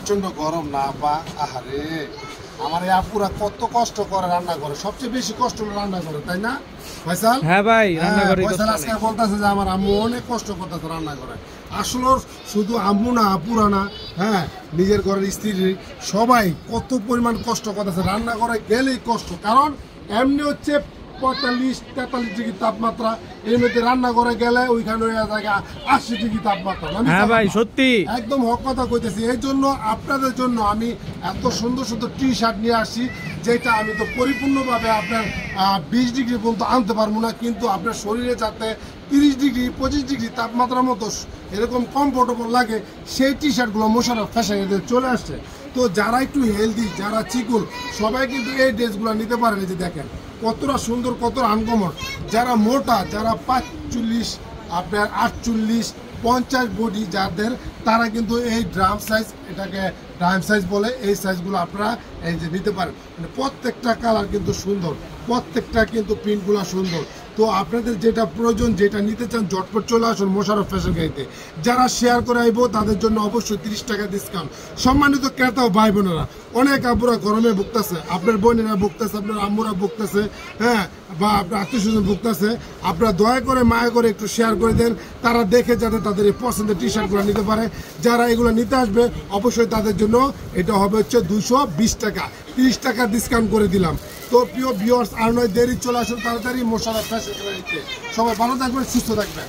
প্রচন্ড গরম না বা আহারে আমার এই আপুরা কত কষ্ট করে রান্না করে, সবচেয়ে বেশি কষ্ট হলো রান্না করে, তাই না ফয়সাল? হ্যাঁ ভাই, রান্না করে ফয়সাল আজকে বলতেছে যে আমার আম্মু অনেক কষ্ট করতেছে রান্না করে। আসলে শুধু আম্মু না, আপুরা না, হ্যাঁ নিজের ঘরের স্ত্রী সবাই কত পরিমাণ কষ্ট করতেছে রান্না করে গেলেই কষ্ট। কারণ এমনি হচ্ছে 45-43 ডিগ্রি তাপমাত্রা, এর মধ্যে রান্না করে গেলে ওইখানে 80 ডিগ্রি তাপমাত্রা। হ্যাঁ ভাই সত্যি একদম হক কথা কইতেছি। এই জন্য আপনাদের জন্য আমি এত সুন্দর সুন্দর টি শার্ট নিয়ে আসছি, যেটা আমি তো পরিপূর্ণভাবে আপনার 20 ডিগ্রি পর্যন্ত আনতে পারবো না, কিন্তু আপনার শরীরে যাতে 30 ডিগ্রি 25 ডিগ্রি তাপমাত্রার মতো এরকম কমফোর্টেবল লাগে সেই টি শার্টগুলো মোশাররফ ফ্যাশনে চলে আসছে। তো যারা একটু হেলদি, যারা চিকুল, সবাই কিন্তু এই ড্রেসগুলো নিতে পারেন। এই যে দেখেন কতটা সুন্দর, কতটা আনকমন। যারা মোটা, যারা 45 আপনার 48 50 বডি যাদের, তারা কিন্তু এই ড্রাম সাইজ, এটাকে ড্রাম সাইজ বলে, এই সাইজগুলো আপনারা এই যে নিতে পারেন। মানে প্রত্যেকটা কালার কিন্তু সুন্দর, প্রত্যেকটা কিন্তু প্রিন্টগুলো সুন্দর। তো আপনাদের যেটা প্রয়োজন, যেটা নিতে চান, ঝটপট চলে আসুন মোশাররফ ফ্যাশন গাড়িতে। যারা শেয়ার করে আইব তাদের জন্য অবশ্যই 30 টাকা ডিসকাউন্ট। সম্মানিত ক্রেতা ও ভাই বোনেরা, অনেক আব্বুরা গরমে ভুগতেছে, আপনার বোনেরা ভুগতেছে, আপনার আম্মুরা ভুগতেছে, হ্যাঁ, বা আপনার আত্মীয় স্বজন ভুগতেছে। আপনারা দয়া করে মায়া করে একটু শেয়ার করে দেন, তারা দেখে যাতে তাদের এই পছন্দের টি শার্টগুলো নিতে পারে। যারা এগুলো নিতে আসবে অবশ্যই তাদের জন্য এটা হবে হচ্ছে 220 টাকা, 30 টাকা ডিসকাউন্ট করে দিলাম। তো প্রিয় ভিউয়ার্স, আর নয় দেরি, চলে আসুন তাড়াতাড়ি মোশাররফ ফ্যাশন গ্যালারিতে। সবাই ভালো থাকবেন, সুস্থ থাকবেন।